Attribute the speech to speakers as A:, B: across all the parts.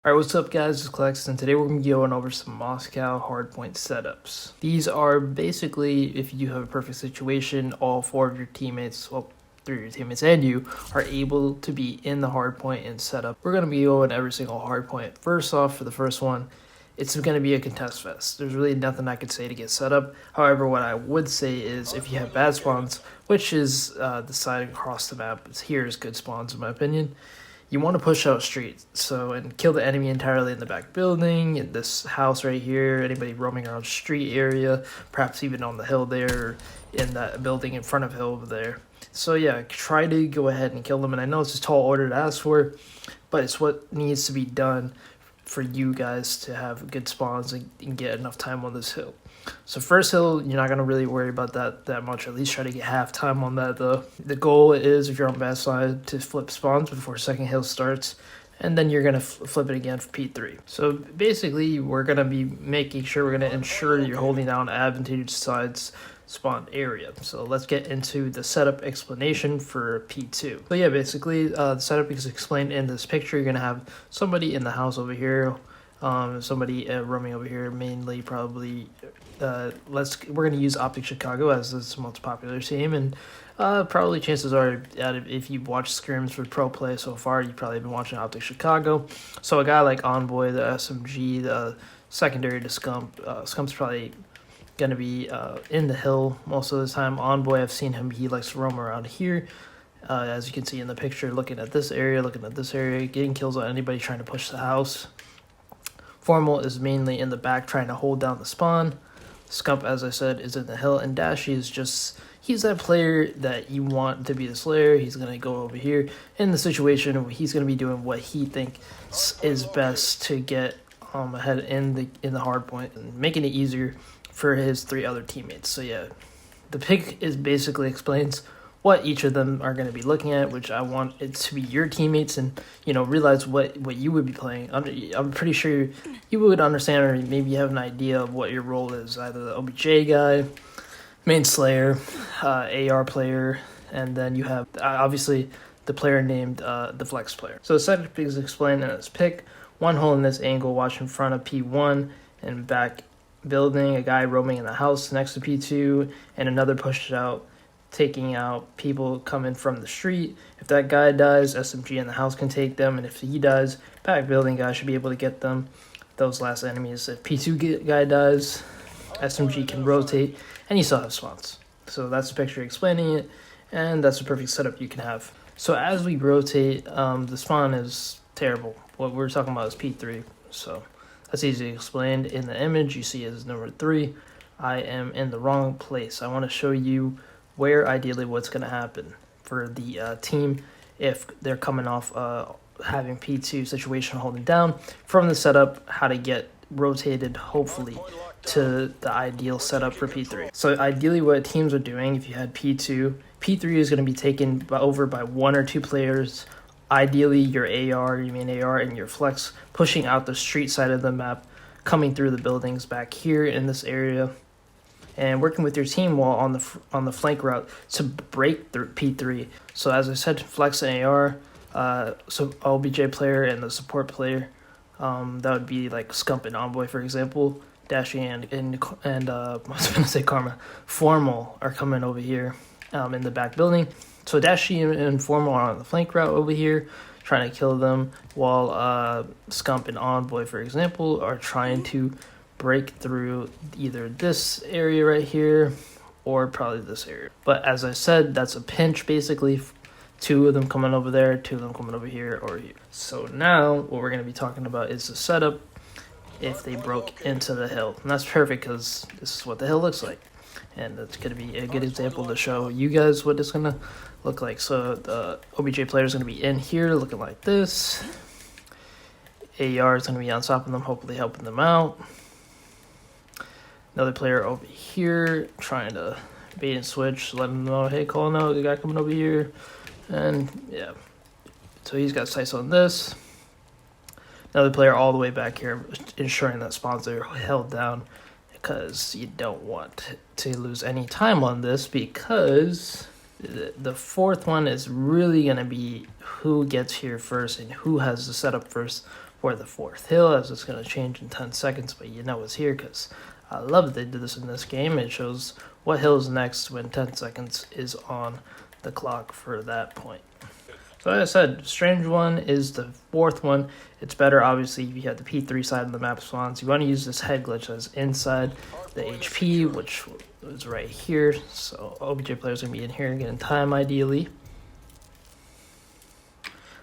A: Alright, what's up guys, it's Klex, and today we're going to be going over some Moscow hardpoint setups. These are basically, if you have a perfect situation, all four of your teammates, well, three of your teammates and you, are able to be in the hardpoint and setup. We're going to be going every single hardpoint. First off, for the first one, it's going to be a contest fest. There's really nothing I could say to get set up. However, what I would say is if you have bad spawns, which is the side across the map, here is good spawns in my opinion. You want to push out street, and kill the enemy entirely in the back building, in this house right here, anybody roaming around street area, perhaps even on the hill there, in that building in front of hill over there. So yeah, try to go ahead and kill them, and I know it's a tall order to ask for, but it's what needs to be done for you guys to have good spawns and get enough time on this hill. So first hill, you're not going to really worry about that much. At least try to get half time on that though. The goal is, if you're on bad side, to flip spawns before second hill starts. And then you're going to flip it again for P3. So basically, we're going to be making sure, we're going to ensure that you're holding down advantageous sides spawn area. So let's get into the setup explanation for P2. So yeah, basically the setup is explained in this picture. You're going to have somebody in the house over here. Somebody roaming over here, mainly probably we're going to use Optic Chicago as this most popular team, and probably chances are that if you've watched scrims for pro play so far, you've probably been watching Optic Chicago. So a guy like Envoy, the SMG, the secondary to Scump, Scump's probably going to be in the hill most of the time. Envoy, I've seen him, he likes to roam around here. As you can see in the picture, looking at this area, getting kills on anybody trying to push the house. Formal is mainly in the back trying to hold down the spawn. Scump, as I said, is in the hill, and Dashy is he's that player that you want to be the Slayer. He's going to go over here in the situation where he's going to be doing what he thinks is best to get ahead in the hard point and making it easier for his three other teammates. So yeah, the pick is basically explains what each of them are going to be looking at, which I want it to be your teammates, and realize what you would be playing. I'm pretty sure you would understand, or maybe you have an idea of what your role is, either the OBJ guy, main Slayer, AR player, and then you have obviously the player named the Flex player. So the setup is explained in this pick. One hole in this angle, watch in front of P1 and back building, a guy roaming in the house next to P2, and another pushed out, taking out people coming from the street. If that guy dies, SMG in the house can take them, and if he dies, back building guy should be able to get them, those last enemies. If P2 guy dies, SMG can rotate, and you still have spawns. So that's the picture explaining it, and that's the perfect setup you can have. So as we rotate, the spawn is terrible. What we're talking about is P3, so that's easily explained. In the image, you see is number 3. I am in the wrong place. I want to show you where ideally what's going to happen for the team if they're coming off having P2 situation holding down. From the setup, how to get rotated hopefully to the ideal setup for P3. So ideally what teams are doing, if you had P2 is going to be taken over by 1 or 2 players. Ideally your main AR and your Flex pushing out the street side of the map, coming through the buildings back here in this area, and working with your team while on the flank route to break through P3. So as I said, Flex and AR, so OBJ player and the support player, that would be like Scump and Envoy, for example. Dashy and I was gonna say Karma, Formal are coming over here in the back building. So Dashy and Formal are on the flank route over here, trying to kill them, while Scump and Envoy, for example, are trying to break through either this area right here or probably this area. But as I said, that's a pinch basically. 2 of them coming over there, 2 of them coming over here or here. So now what we're going to be talking about is the setup if they broke into the hill. And that's perfect because this is what the hill looks like. And that's going to be a good example to show you guys what it's going to look like. So the OBJ player is going to be in here looking like this. AR is going to be on top of them, hopefully helping them out. Another player over here trying to bait and switch, let him know, hey, calling out the guy coming over here. And yeah, so he's got sights on this. Another player all the way back here, ensuring that spawns are held down, because you don't want to lose any time on this, because the fourth one is really going to be who gets here first and who has the setup first for the 4th hill, as it's going to change in 10 seconds, but you know it's here because I love that they did this in this game. It shows what hill is next when 10 seconds is on the clock for that point. So like I said, strange one is the 4th one. It's better, obviously, if you have the P3 side of the map spawns. You want to use this head glitch that's inside the HP, which is right here. So OBJ players going to be in here getting time, ideally.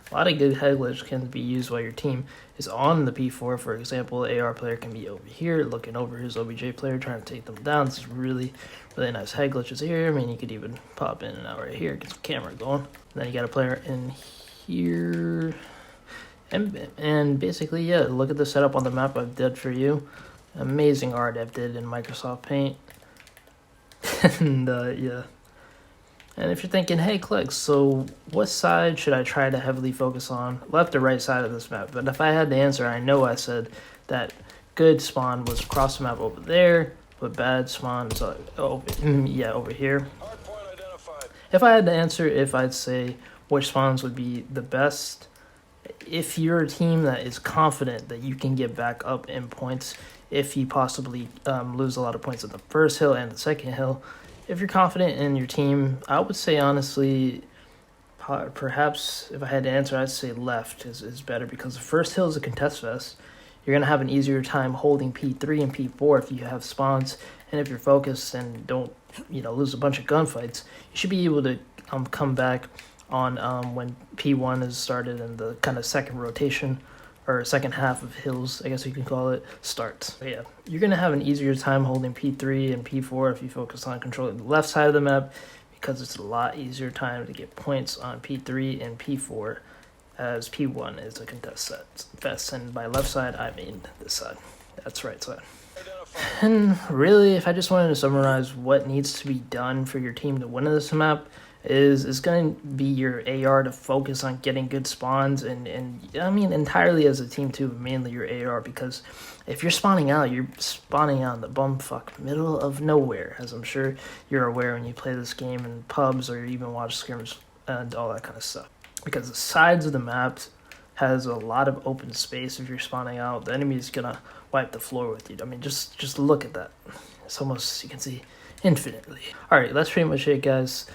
A: A lot of good head glitch can be used while your team is on the P4. For example, the AR player can be over here, looking over his OBJ player, trying to take them down. This is really nice head glitches here. I mean, you could even pop in and out right here, get some camera going. And then you got a player in here. And basically, yeah, look at the setup on the map I've did for you. Amazing art I've did in Microsoft Paint. And, yeah. And if you're thinking, hey, Clicks, so what side should I try to heavily focus on, left or right side of this map? But if I had to answer, I know I said that good spawn was across the map over there, but bad spawn is over here. If I had to answer, if I'd say which spawns would be the best, if you're a team that is confident that you can get back up in points, if you possibly lose a lot of points at the 1st hill and the 2nd hill, if you're confident in your team, I would say honestly, perhaps if I had to answer, I'd say left is better, because the 1st hill is a contest fest. You're going to have an easier time holding P3 and P4 if you have spawns, and if you're focused and don't lose a bunch of gunfights, you should be able to come back on when P1 is started and the kind of second rotation, or second half of hills, I guess you can call it, starts. But yeah, you're going to have an easier time holding P3 and P4 if you focus on controlling the left side of the map, because it's a lot easier time to get points on P3 and P4, as P1 is a contest fest, and by left side, I mean this side. That's right side. And really, if I just wanted to summarize what needs to be done for your team to win this map, is going to be your AR to focus on getting good spawns, and I mean entirely as a team too, mainly your AR, because if you're spawning out in the bumfuck middle of nowhere, as I'm sure you're aware when you play this game in pubs or even watch scrims and all that kind of stuff. Because the sides of the map has a lot of open space. If you're spawning out, the enemy is gonna wipe the floor with you. I mean, just look at that. It's almost, you can see, infinitely. Alright, that's pretty much it, guys.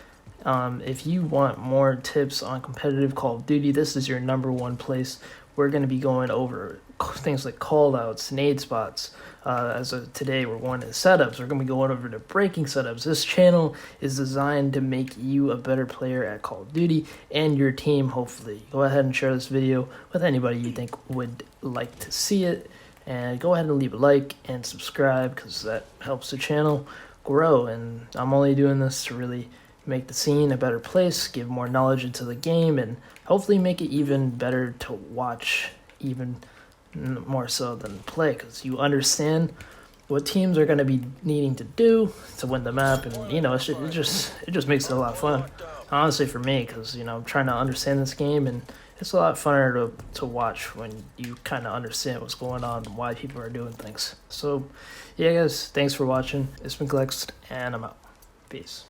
A: If you want more tips on competitive Call of Duty, this is your #1 place. We're going to be going over things like callouts, nade spots. As of today, we're going to setups. We're going to be going over to breaking setups. This channel is designed to make you a better player at Call of Duty and your team, hopefully. Go ahead and share this video with anybody you think would like to see it. And go ahead and leave a like and subscribe, because that helps the channel grow. And I'm only doing this to really make the scene a better place, give more knowledge into the game, and hopefully make it even better to watch, even more so than play, because you understand what teams are going to be needing to do to win the map, and it just makes it a lot of fun, honestly, for me, because I'm trying to understand this game, and it's a lot funner to watch when you kind of understand what's going on and why people are doing things. So yeah, guys, thanks for watching. It's been Glex, and I'm out. Peace.